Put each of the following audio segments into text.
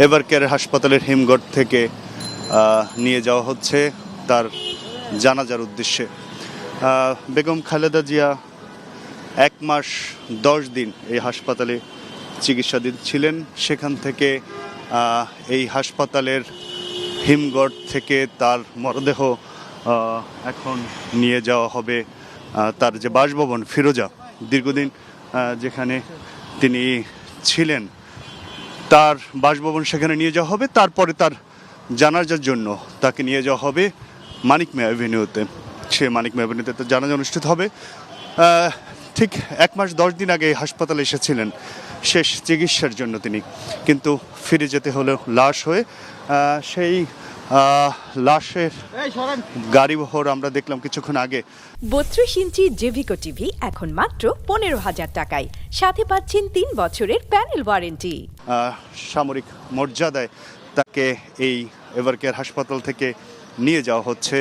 এভারকেয়ার হাসপাতালের হিমঘর থেকে নিয়ে যাওয়া হচ্ছে তার জানাজার উদ্দেশ্যে। বেগম খালেদা জিয়া 1 মাস 10 দিন এই হাসপাতালে চিকিৎসাধীন ছিলেন। সেখান থেকে এই হাসপাতালের হিমঘর থেকে তার মরদেহ এখন নিয়ে যাওয়া হবে তার যে বাসভবন ফিরোজা, দীর্ঘদিন যেখানে তিনি ছিলেন তার বাসভবন, সেখানে নিয়ে যাওয়া হবে। তারপরে তার জানাজার জন্য তাকে নিয়ে যাওয়া হবে মানিক মিয়া অ্যাভিনিউতে। সে মানিক মিয়া অ্যাভিনিউতে তার জানাজা অনুষ্ঠিত হবে। ঠিক 1 মাস 10 দিন আগে হাসপাতালে এসেছিলেন শেষ চিকিৎসার জন্য তিনি, কিন্তু ফিরে যেতে হলো লাশ হয়ে। সেই লাশের গাড়িবহর আমরা দেখলাম কিছুক্ষণ আগে। 32 ইঞ্চি জেভিকো টিভি এখন মাত্র 15,000 টাকায়, সাথে পাচ্ছেন 3 বছরের প্যানেল ওয়ারেন্টি। সামরিক মর্যাদায় তাকে এই এভারকেয়ার হাসপাতাল থেকে নিয়ে যাওয়া হচ্ছে।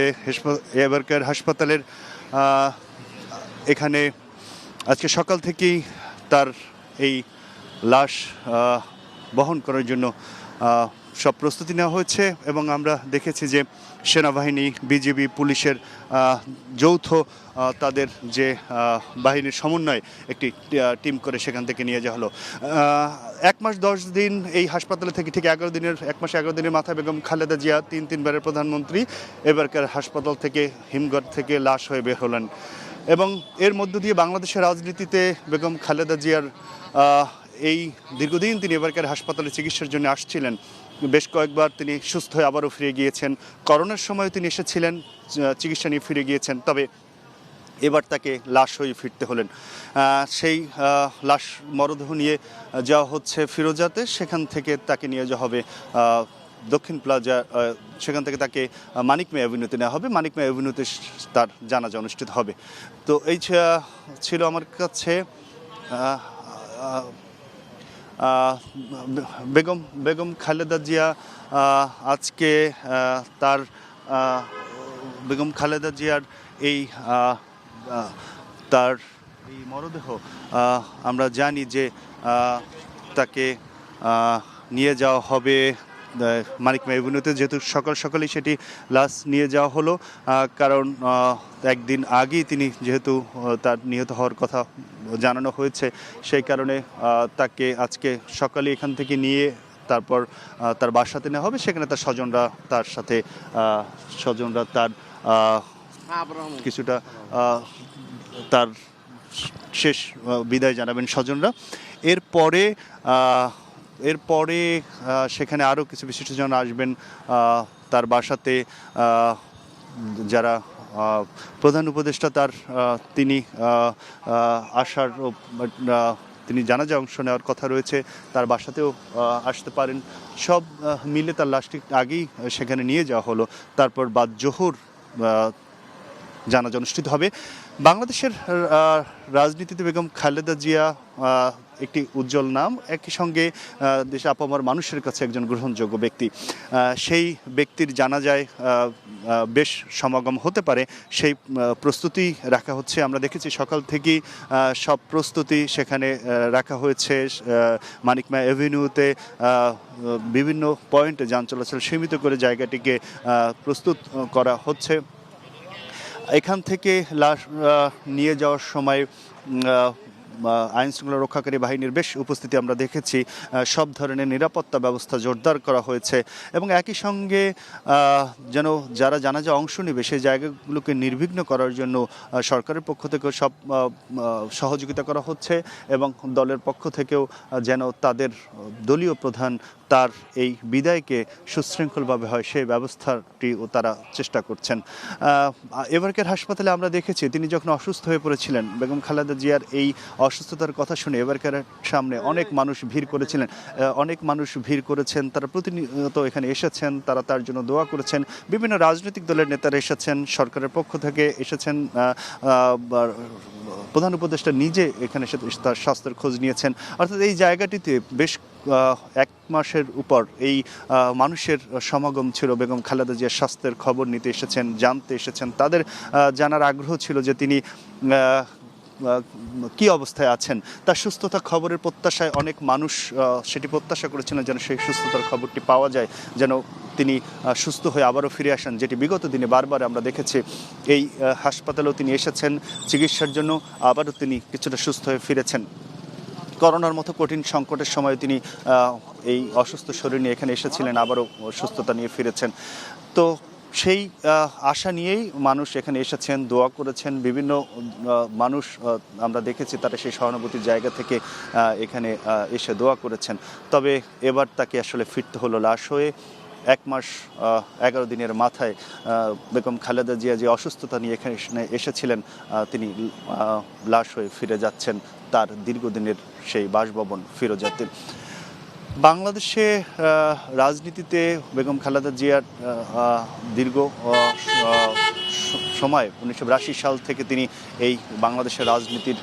এভারকেয়ার হাসপাতালের এখানে আজকে সকাল থেকেই তার এই লাশ বহন করার জন্য সব প্রস্তুতি নেওয়া হয়েছে, এবং আমরা দেখেছি যে সেনাবাহিনী, বিজিবি, পুলিশের যৌথ তাদের যে বাহিনীর সমন্বয়ে একটি টিম করে সেখান থেকে নিয়ে যাওয়া হলো। 1 মাস 10 দিন এই হাসপাতালে থেকে ঠিক 1 মাস 11 দিনের মাথায় বেগম খালেদা জিয়া 3 বারের প্রধানমন্ত্রী এবারকার হাসপাতাল থেকে হিমঘর থেকে লাশ হয়ে বের হলেন। এবং এর মধ্য দিয়ে বাংলাদেশের রাজনীতিতে বেগম খালেদা জিয়ার এই দীর্ঘদিন তিনি এবারকার হাসপাতালে চিকিৎসার জন্য আসছিলেন। বেশ কয়েকবার তিনি সুস্থ হয়ে আবারও ফিরে গিয়েছেন। করোনার সময় তিনি এসেছিলেন, চিকিৎসা নিয়ে ফিরে গিয়েছেন, তবে এবার তাকে লাশ হয়ে ফিরতে হলেন। সেই লাশ মরদেহ নিয়ে যাওয়া হচ্ছে ফিরোজাতে, সেখান থেকে তাকে নিয়ে যাওয়া হবে দক্ষিণ প্লাজা, সেখান থেকে তাকে মানিক মিয়া অ্যাভিনিউতে নেওয়া হবে। মানিক মিয়া অ্যাভিনিউতে তার জানাজা অনুষ্ঠিত হবে। তো এই ছিল আমার কাছে বেগম খালেদা জিয়া আজকে তার বেগম খালেদা জিয়ার এই তার এই মরদেহ আমরা জানি যে তাকে নিয়ে যাওয়া হবে মানিক মিয়া অ্যাভিনিউতে, যেহেতু সকালেই সেটি লাশ নিয়ে যাওয়া হলো। কারণ একদিন আগেই তিনি যেহেতু তার নিহত হওয়ার কথা জানানো হয়েছে, সেই কারণে তাকে আজকে সকালে এখান থেকে নিয়ে তারপর তার বাসাতে নেওয়া হবে। সেখানে তার স্বজনরা তার কিছুটা তার শেষ বিদায় জানাবেন স্বজনরা। এরপরে সেখানে আরও কিছু বিশিষ্টজন আসবেন তার বাসাতে। যারা প্রধান উপদেষ্টা তিনি আসার, তিনি জানাজা অংশ নেওয়ার কথা রয়েছে, তার বাসাতেও আসতে পারেন। সব মিলে তার লাশটি আগেই সেখানে নিয়ে যাওয়া হলো। তারপর বাদ জোহর জানাজা অনুষ্ঠিত হবে। বাংলাদেশের রাজনীতিতে বেগম খালেদা জিয়া একটি উজ্জ্বল নাম, একই সঙ্গে দেশে আপামর মানুষের কাছে একজন গ্রহণযোগ্য ব্যক্তি। সেই ব্যক্তির জানাজায় বেশ সমাগম হতে পারে, সেই প্রস্তুতি রাখা হচ্ছে। আমরা দেখেছি সকাল থেকেই সব প্রস্তুতি সেখানে রাখা হয়েছে। মানিক মিয়া অ্যাভিনিউতে বিভিন্ন পয়েন্টে যান চলাচল সীমিত করে জায়গাটিকে প্রস্তুত করা হচ্ছে। এখান থেকে লাশ নিয়ে যাওয়ার সময় আইন শৃঙ্খলা রক্ষাকারী বাহিনীর বেশ উপস্থিতি আমরা দেখেছি। সব ধরনের নিরাপত্তা ব্যবস্থা জোরদার করা হয়েছে, এবং একই সঙ্গে যেন যারা জানাজা অংশ নেবে সেই জায়গাগুলোকে নির্বিঘ্ন করার জন্য সরকারের পক্ষ থেকেও সব সহযোগিতা করা হচ্ছে, এবং দলের পক্ষ থেকেও যেন তাদের দলীয় প্রধান তার এই বিদায়কে সুশৃঙ্খলভাবে হয় সেই ব্যবস্থাটিও তারা চেষ্টা করছেন। এবারকার হাসপাতালে আমরা দেখেছি তিনি যখন অসুস্থ হয়ে পড়েছিলেন, বেগম খালেদা জিয়ার এই অসুস্থতার কথা শুনে এবারকার সামনে অনেক মানুষ ভিড় করেছেন। তারা প্রতিনিয়ত এখানে এসেছেন, তারা তার জন্য দোয়া করেছেন। বিভিন্ন রাজনৈতিক দলের নেতারা এসেছেন, সরকারের পক্ষ থেকে এসেছেন, প্রধান উপদেষ্টা নিজে এখানে এসে তার স্বাস্থ্যের খোঁজ নিয়েছেন। অর্থাৎ এই জায়গাটিতে বেশ 1 মাসের উপর এই মানুষের সমাগম ছিল। বেগম খালেদা জিয়ার স্বাস্থ্যের খবর নিতে এসেছেন, জানতে এসেছেন। তাদের জানার আগ্রহ ছিল যে তিনি কী অবস্থায় আছেন। তার সুস্থতা খবরের প্রত্যাশায় অনেক মানুষ সেটি প্রত্যাশা করেছিলেন যেন সেই সুস্থতার খবরটি পাওয়া যায়, যেন তিনি সুস্থ হয়ে আবারও ফিরে আসেন, যেটি বিগত দিনে বারবার আমরা দেখেছি। এই হাসপাতালেও তিনি এসেছেন চিকিৎসার জন্য, আবারও তিনি কিছুটা সুস্থ হয়ে ফিরেছেন। করোনার মতো কঠিন সংকটের সময় তিনি এই অসুস্থ শরীর নিয়ে এখানে এসেছিলেন, আবারও সুস্থতা নিয়ে ফিরেছেন। তো সেই আশা নিয়েই মানুষ এখানে এসেছেন, দোয়া করেছেন। বিভিন্ন মানুষ আমরা দেখেছি তারা সেই সহানুভূতির জায়গা থেকে এখানে এসে দোয়া করেছেন। তবে এবার তাকে আসলে ফিরতে হলো লাশ হয়ে। 1 মাস 11 দিনের মাথায় বেগম খালেদা জিয়া যে অসুস্থতা নিয়ে এখানে এসেছিলেন, তিনি লাশ হয়ে ফিরে যাচ্ছেন তার দীর্ঘদিনের সেই বাসভবন ফিরোজাতে। বাংলাদেশে রাজনীতিতে বেগম খালেদা জিয়ার দীর্ঘ সময় 1982 সাল থেকে তিনি এই বাংলাদেশের রাজনীতির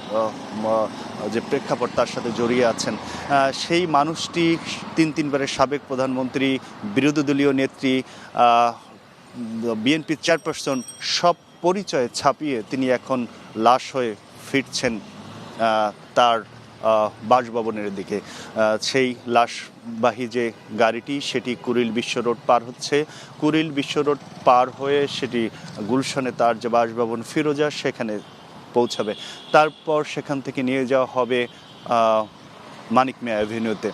যে প্রেক্ষাপট তার সাথে জড়িয়ে আছেন। সেই মানুষটি 3 বারের সাবেক প্রধানমন্ত্রী, বিরোধী দলীয় নেত্রী, বিএনপির চেয়ারপারসন, সব পরিচয় ছাপিয়ে তিনি এখন লাশ হয়ে ফিরছেন তার বাসভবনের দিকে। সেই লাশবাহী যে গাড়িটি সেটি কুড়িল বিশ্ব রোড পার হচ্ছে। কুড়িল বিশ্ব রোড পার হয়ে সেটি গুলশানে তার যে বাসভবন ফিরোজা সেখানে পৌঁছাবে। তারপর সেখান থেকে নিয়ে যাওয়া হবে মানিক মিয়া অ্যাভিনিউতে।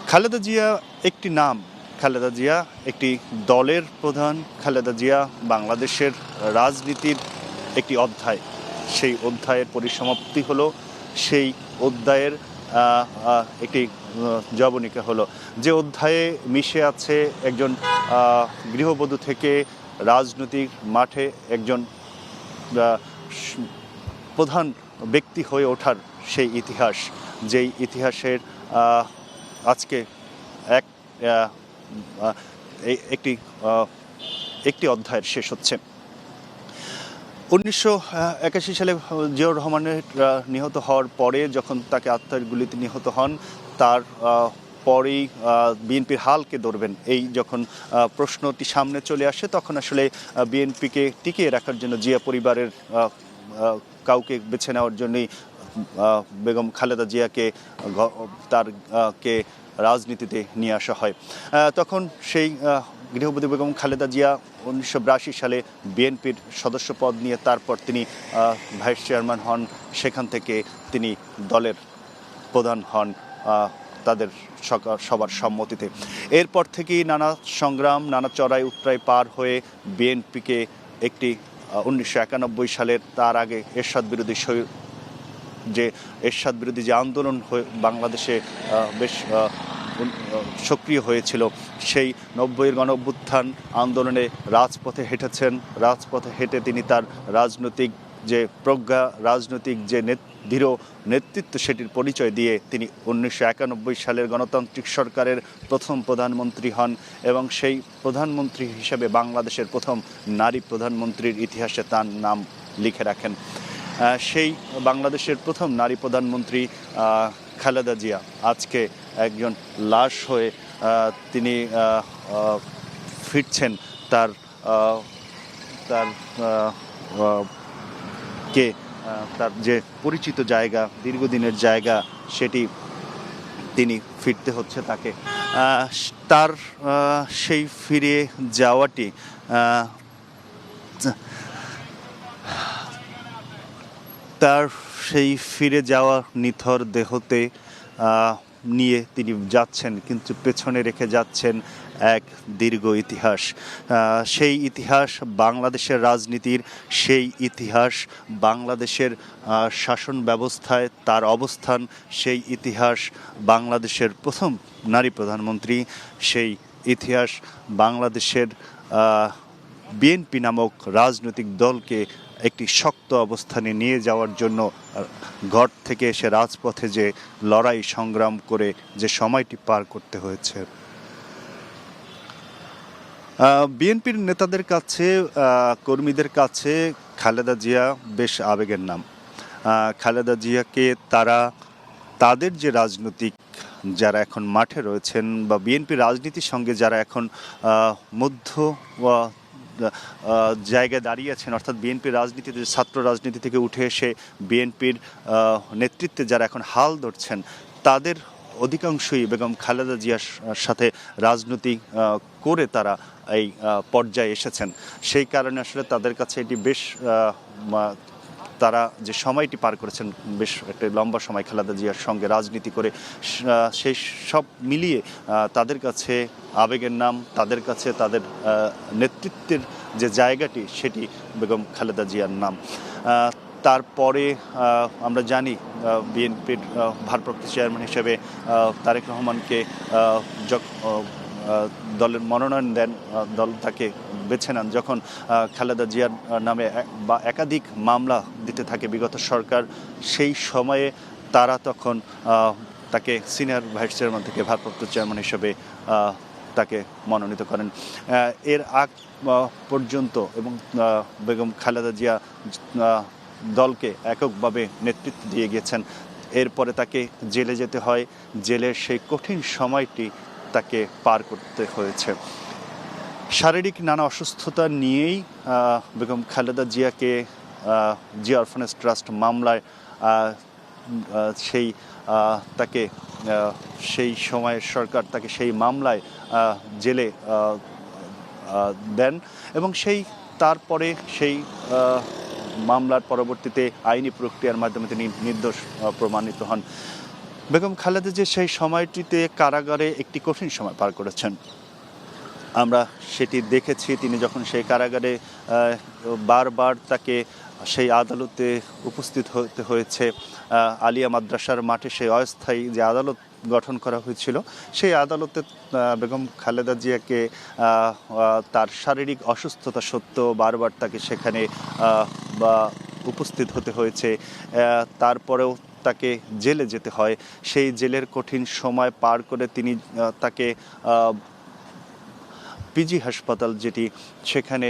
খালেদা জিয়া একটি নাম, খালেদা জিয়া একটি দলের প্রধান, খালেদা জিয়া বাংলাদেশের রাজনীতির একটি অধ্যায়। সেই অধ্যায়ের পরিসমাপ্তি হলো, সেই অধ্যায়ের একটি জবনিকা হলো, যে অধ্যায়ে মিশে আছে একজন গৃহবধূ থেকে রাজনৈতিক মাঠে একজন প্রধান ব্যক্তি হয়ে ওঠার সেই ইতিহাস, যেই ইতিহাসের আজকে একটি অধ্যায়ের শেষ হচ্ছে। 1981 সালে জিয়াউর রহমানের নিহত হওয়ার পরে, যখন তাকে আত্মার গুলিতে নিহত হন, তার পরেই বিএনপির হালকে ধরবেন এই যখন প্রশ্নটি সামনে চলে আসে, তখন আসলে বিএনপিকে টিকিয়ে রাখার জন্য জিয়া পরিবারের কাউকে বেছে নেওয়ার জন্যই বেগম খালেদা জিয়াকে তারকে রাজনীতিতে নিয়ে আসা হয়। তখন সেই গৃহবধূ বেগম খালেদা জিয়া 1982 সালে বিএনপির সদস্য পদ নিয়ে তারপর তিনি ভাইস চেয়ারম্যান হন। সেখান থেকে তিনি দলের প্রধান হন তাদের সবার সম্মতিতে। এরপর থেকেই নানা সংগ্রাম, নানা চড়াই উতরাই পার হয়ে বিএনপিকে একটি 1991 সালের, তার আগে এরশাদ বিরোধী যে আন্দোলন বাংলাদেশে বেশ সক্রিয় হয়েছিল, সেই 90-এর গণঅভ্যুত্থান আন্দোলনে রাজপথে হেঁটেছেন। রাজপথে হেঁটে তিনি তার রাজনৈতিক যে প্রজ্ঞা, রাজনৈতিক যে দৃঢ় নেতৃত্ব, সেটির পরিচয় দিয়ে তিনি 1991 সালের গণতান্ত্রিক সরকারের প্রথম প্রধানমন্ত্রী হন এবং সেই প্রধানমন্ত্রী হিসেবে বাংলাদেশের প্রথম নারী প্রধানমন্ত্রীর ইতিহাসে তার নাম লিখে রাখেন। সেই বাংলাদেশের প্রথম নারী প্রধানমন্ত্রী খালেদা জিয়া আজকে একজন লাশ হয়ে তিনি ফিরছেন তার যে পরিচিত জায়গা, দীর্ঘদিনের জায়গা, সেটি তিনি ফিরতে হচ্ছে তাকে। তার সেই ফিরে যাওয়াটি ফিরে যাওয়া নিথর দেহতে নিয়ে তিনি যাচ্ছেন, কিন্তু পেছনে রেখে যাচ্ছেন এক দীর্ঘ ইতিহাস। সেই ইতিহাস বাংলাদেশের রাজনীতির, সেই ইতিহাস বাংলাদেশের শাসন ব্যবস্থায় তার অবস্থান, সেই ইতিহাস বাংলাদেশের প্রথম নারী প্রধানমন্ত্রী, সেই ইতিহাস বাংলাদেশের বিএনপি নামক রাজনৈতিক দলকে একটি শক্ত অবস্থানে নিয়ে যাওয়ার জন্য ঘর থেকে এসে রাজপথে যে লড়াই সংগ্রাম করে যে সময়টি পার করতে হয়েছে। বিএনপির নেতাদের কাছে, কর্মীদের কাছে খালেদা জিয়া বেশ আবেগের নাম। খালেদা জিয়াকে তারা তাদের যে রাজনৈতিক যারা এখন মাঠে রয়েছেন বা বিএনপি রাজনীতির সঙ্গে যারা এখন জায়গায় দাঁড়িয়েছেন, অর্থাৎ বিএনপির রাজনীতিতে, ছাত্র রাজনীতি থেকে উঠে এসে বিএনপির নেতৃত্বে যারা এখন হাল ধরছেন, তাদের অধিকাংশই বেগম খালেদা জিয়ার সাথে রাজনীতি করে তারা এই পর্যায়ে এসেছেন। সেই কারণে আসলে তাদের কাছে এটি বেশ তারা যে সময়টি পার করেছেন, বেশ একটা লম্বা সময় খালেদা জিয়ার সঙ্গে রাজনীতি করে, সেই সব মিলিয়ে তাদের কাছে আবেগের নাম, তাদের কাছে তাদের নেতৃত্বের যে জায়গাটি সেটি বেগম খালেদা জিয়ার নাম। তারপরে আমরা জানি বিএনপির ভারপ্রাপ্ত চেয়ারম্যান হিসেবে তারেক রহমানকে দলের মনোনয়ন দেন, দল তাকে বেছে নেন। যখন খালেদা জিয়ার নামে বা একাধিক মামলা দিতে থাকে বিগত সরকার, সেই সময়ে তারা তখন তাকে সিনিয়র ভাইস চেয়ারম্যান থেকে ভারপ্রাপ্ত চেয়ারম্যান হিসেবে তাকে মনোনীত করেন। এর আগ পর্যন্ত এবং বেগম খালেদা জিয়া দলকে এককভাবে নেতৃত্ব দিয়ে গেছেন। এরপরে তাকে জেলে যেতে হয়, জেলের সেই কঠিন সময়টি তাকে পার করতে হয়েছে। শারীরিক নানা অসুস্থতা নিয়েই বেগম খালেদা জিয়াকে জিয়া অরফানেজ ট্রাস্ট মামলায় তাকে সেই সময়ের সরকার তাকে সেই মামলায় জেলে দেন এবং তারপরে সেই মামলার পরবর্তীতে আইনি প্রক্রিয়ার মাধ্যমে তিনি নির্দোষ প্রমাণিত হন। বেগম খালেদা জিয়া সেই সময়টিতে কারাগারে একটি কঠিন সময় পার করেছেন। আমরা সেটি দেখেছি। তিনি যখন সেই কারাগারে বারবার তাকে সেই আদালতে উপস্থিত হতে হয়েছে, আলিয়া মাদ্রাসার মাঠে সেই অস্থায়ী যে আদালত গঠন করা হয়েছিল, সেই আদালতে বেগম খালেদা জিয়াকে তার শারীরিক অসুস্থতা সত্ত্বেও বারবার তাকে সেখানে উপস্থিত হতে হয়েছে। তারপরেও তাকে জেলে যেতে হয়। সেই জেলের কঠিন সময় পার করে তিনি তাকে পিজি হাসপাতাল, যেটি সেখানে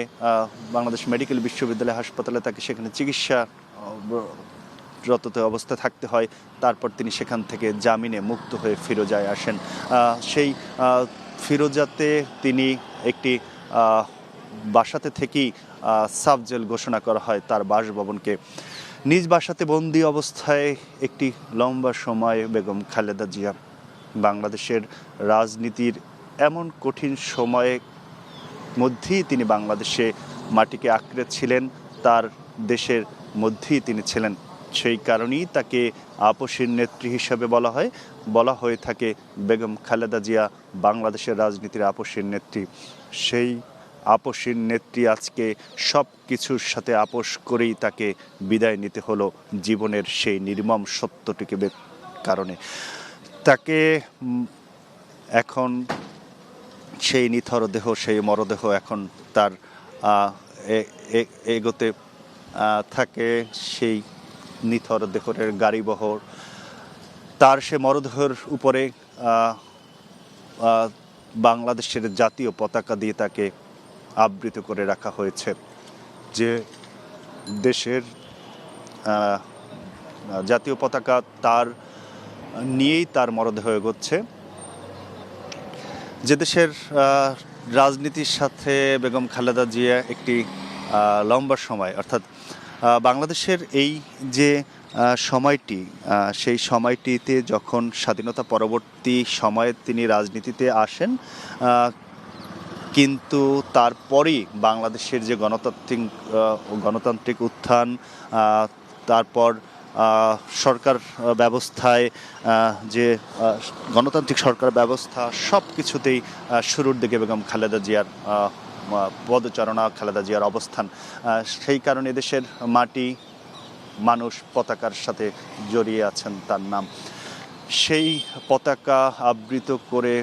বাংলাদেশ মেডিকেল বিশ্ববিদ্যালয় হাসপাতালে, তাকে সেখানে চিকিৎসারত অবস্থায় থাকতে হয়। তারপর তিনি সেখান থেকে জামিনে মুক্ত হয়ে ফিরোজায় আসেন। সেই ফিরোজাতে তিনি একটি বাসাতে থেকেই সাব জেল ঘোষণা করা হয় তার বাসভবনকে। নিজ বাসাতে বন্দি অবস্থায় একটি লম্বা সময় বেগম খালেদা জিয়া বাংলাদেশের রাজনীতির এমন কঠিন সময়ে মধ্যেই তিনি বাংলাদেশে মাটিকে আঁকড়ে ছিলেন, তার দেশের মধ্যেই তিনি ছিলেন। সেই কারণেই তাকে আপসীর নেত্রী হিসাবে বলা হয়ে থাকে। বেগম খালেদা জিয়া বাংলাদেশের রাজনীতির আপসীর নেত্রী। সেই আপসীর নেত্রী আজকে সব কিছুর সাথে আপোষ করেই তাকে বিদায় নিতে হলো জীবনের সেই নির্মম সত্যটিকে কারণে। তাকে এখন সেই নিথর দেহ, সেই মরদেহ এখন তার এগোতে থাকে সেই নিথর দেহের গাড়িবহর। তার সে মরদেহের উপরে বাংলাদেশের জাতীয় পতাকা দিয়ে তাকে আবৃত করে রাখা হয়েছে। যে দেশের জাতীয় পতাকা তার নিয়েই তার মরদেহ এগোচ্ছে। যে দেশের রাজনীতির সাথে বেগম খালেদা জিয়া একটি লম্বা সময়, অর্থাৎ বাংলাদেশের এই যে সময়টি, সেই সময়টিতে যখন স্বাধীনতা পরবর্তী সময়ে তিনি রাজনীতিতে আসেন, কিন্তু তারপরেই বাংলাদেশের যে গণতান্ত্রিক উত্থান, তারপর সরকার ব্যবস্থায় যে গণতান্ত্রিক সরকার ব্যবস্থা, সব কিছুতেই শুরুর দিকে বেগম খালেদা জিয়ার পদচারণা, খালেদা জিয়ার অবস্থান। সেই কারণে দেশের মাটি, মানুষ পতাকার সাথে জড়িয়ে আছেন তার নাম। সেই পতাকা আবৃত করে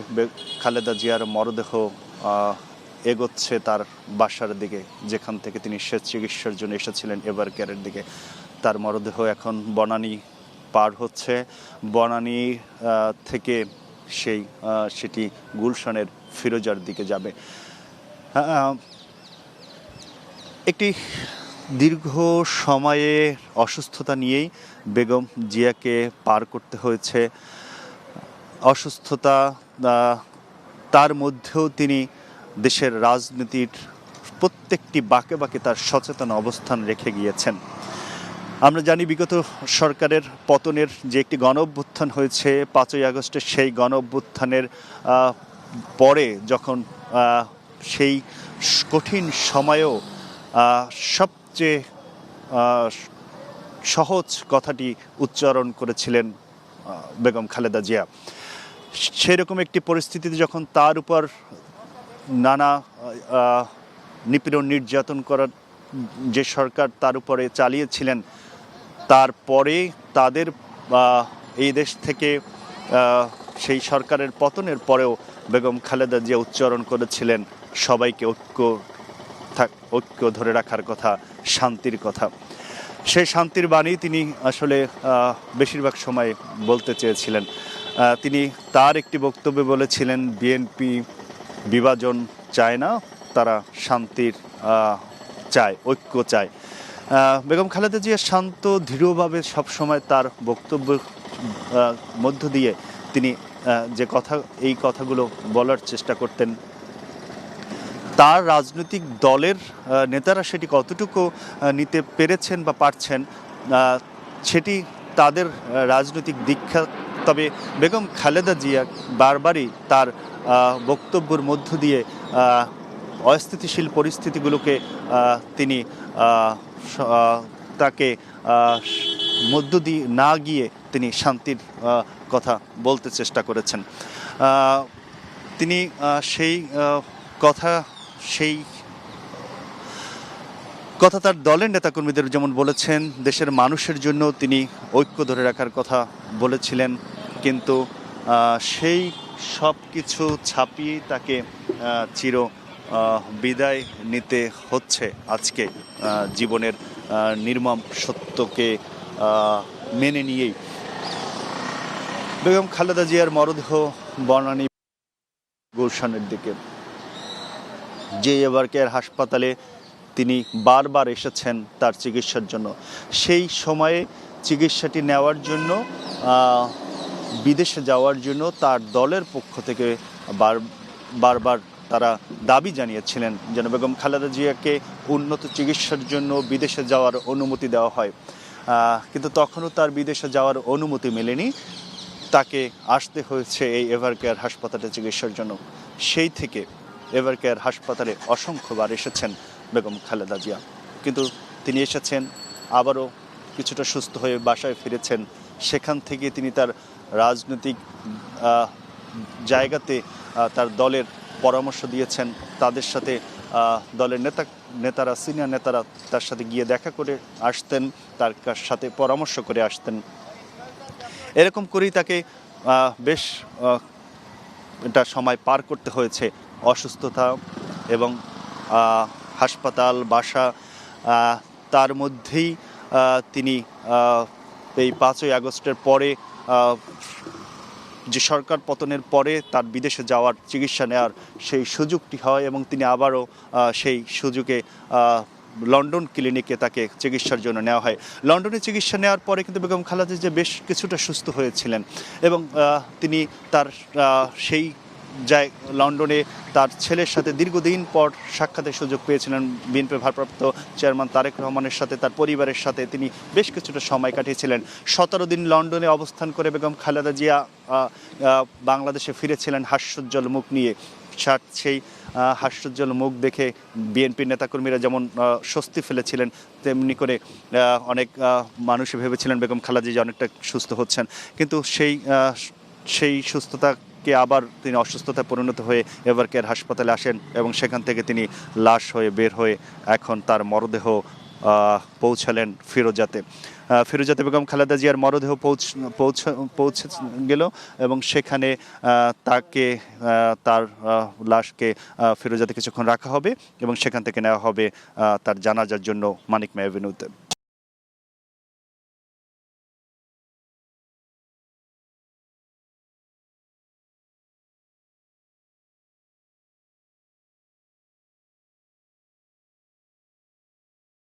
খালেদা জিয়ার মরদেহ এগোচ্ছে তার বাসার দিকে, যেখান থেকে তিনি চিকিৎসার জন্য এসেছিলেন এভার কেয়ারের দিকে। তার মরদেহ এখন বনানী পার হচ্ছে। বনানী থেকে সেটি গুলশানের ফিরোজার দিকে যাবে। একটি দীর্ঘ সময়ে অসুস্থতা নিয়েই বেগম জিয়াকে পার করতে হয়েছে। অসুস্থতা, তার মধ্যেও তিনি দেশের রাজনীতির প্রত্যেকটি বাঁকে বাঁকে তার সচেতন অবস্থান রেখে গিয়েছেন। আমরা জানি বিগত সরকারের পতনের যে একটি গণ অভ্যুত্থান হয়েছে ৫ই আগস্টের, সেই গণ অভ্যুত্থানের পরে যখন সেই কঠিন সময়েও সবচেয়ে সহজ কথাটি উচ্চারণ করেছিলেন বেগম খালেদা জিয়া। সেরকম একটি পরিস্থিতিতে যখন তার উপর নানা নিপীড়ন নির্যাতন করার যে সরকার তার উপরে চালিয়েছিলেন, তারপরে তাদের এই দেশ থেকে সেই সরকারের পতনের পরেও বেগম খালেদা জিয়া উচ্চারণ করেছিলেন সবাইকে ঐক্য ধরে রাখার কথা, শান্তির কথা। সেই শান্তির বাণী তিনি আসলে বেশিরভাগ সময় বলতে চেয়েছিলেন। তিনি তার একটি বক্তব্যে বলেছিলেন বিএনপি বিভাজন চায় না, তারা শান্তির চায়, ঐক্য চায়। বেগম খালেদা জিয়া শান্ত দৃঢ়ভাবে সবসময় তার বক্তব্যের মধ্য দিয়ে তিনি এই কথাগুলো বলার চেষ্টা করতেন। তার রাজনৈতিক দলের নেতারা সেটি কতটুকু নিতে পেরেছেন বা পারছেন সেটি তাদের রাজনৈতিক দীক্ষা। তবে বেগম খালেদা জিয়া বারবারই তার বক্তব্যের মধ্য দিয়ে অস্থিতিশীল পরিস্থিতিগুলোকে তিনি তাকে মধ্য দিয়ে না গিয়ে তিনি শান্তির কথা বলতে চেষ্টা করেছেন। তিনি সেই কথা তার দলের নেতাকর্মীদের যেমন বলেছেন, দেশের মানুষের জন্য তিনি ঐক্য ধরে রাখার কথা বলেছিলেন। কিন্তু সেই সব কিছু ছাপিয়ে তাকে চির বিদায় নিতে হচ্ছে আজকে, জীবনের নির্মম সত্যকে মেনে নিয়েই। বেগম খালেদা জিয়ার মরদেহ বনানী গুলশানের দিকে, যে এভার কেয়ার হাসপাতালে তিনি বারবার এসেছেন তার চিকিৎসার জন্য। সেই সময়ে চিকিৎসাটি নেওয়ার জন্য, বিদেশে যাওয়ার জন্য তার দলের পক্ষ থেকে বারবার তারা দাবি জানিয়েছিলেন যেন বেগম খালেদা জিয়াকে উন্নত চিকিৎসার জন্য বিদেশে যাওয়ার অনুমতি দেওয়া হয়। কিন্তু তখনও তার বিদেশে যাওয়ার অনুমতি মেলেনি, তাকে আসতে হয়েছে এই এভার কেয়ার হাসপাতালে চিকিৎসার জন্য। সেই থেকে এভার কেয়ার হাসপাতালে অসংখ্যবার এসেছেন বেগম খালেদা জিয়া, কিন্তু তিনি এসেছেন আবারও কিছুটা সুস্থ হয়ে বাসায় ফিরেছেন। সেখান থেকে তিনি তার রাজনৈতিক জায়গাতে তার দলের পরামর্শ দিয়েছেন। তাদের সাথে দলের নেতারা, সিনিয়র নেতারা তার সাথে গিয়ে দেখা করে আসতেন, তার সাথে পরামর্শ করে আসতেন। এরকম করেই তাকে বেশ এটা সময় পার করতে হয়েছে। অসুস্থতা এবং হাসপাতাল, বাসা, তার মধ্যেই তিনি এই 5ই আগস্টের পরে যে সরকার পতনের পরে তার বিদেশে যাওয়ার, চিকিৎসা নেওয়ার সেই সুযোগটি হয় এবং তিনি আবারও সেই সুযোগে লন্ডন ক্লিনিকে তাকে চিকিৎসার জন্য নেওয়া হয়। লন্ডনে চিকিৎসা নেওয়ার পরে কিন্তু বেগম খালেদা জিয়া বেশ কিছুটা সুস্থ হয়েছিলেন এবং তিনি তার সেই লন্ডনে তার ছেলের সাথে দীর্ঘদিন পর সাক্ষাতের সুযোগ পেয়েছিলেন। বিএনপির ভারপ্রাপ্ত চেয়ারম্যান তারেক রহমানের সাথে, তার পরিবারের সাথে তিনি বেশ কিছুটা সময় কাটিয়েছিলেন। 17 দিন লন্ডনে অবস্থান করে বেগম খালেদা জিয়া বাংলাদেশে ফিরেছিলেন হাস্যোজ্জ্বল মুখ নিয়ে। সেই হাস্যোজ্জ্বল মুখ দেখে বিএনপির নেতাকর্মীরা যেমন স্বস্তি ফেলেছিলেন, তেমনি করে অনেক মানুষই ভেবেছিলেন বেগম খালেদা জিয়া অনেকটা সুস্থ হচ্ছেন। কিন্তু সেই সুস্থতাকে আবার তিনি অসুস্থতায় পরিণত হয়ে এভার কেয়ার হাসপাতালে আসেন এবং সেখান থেকে তিনি লাশ হয়ে বের হয়ে এখন তার মরদেহ পৌঁছালেন ফিরোজাতে। বেগম খালেদা জিয়ার মরদেহ পৌঁছে গেল এবং সেখানে তাকে, তার লাশকে ফিরোজাতে কিছুক্ষণ রাখা হবে এবং সেখান থেকে নেওয়া হবে তার জানাজার জন্য মানিক মেয়ে এভিনিউতে।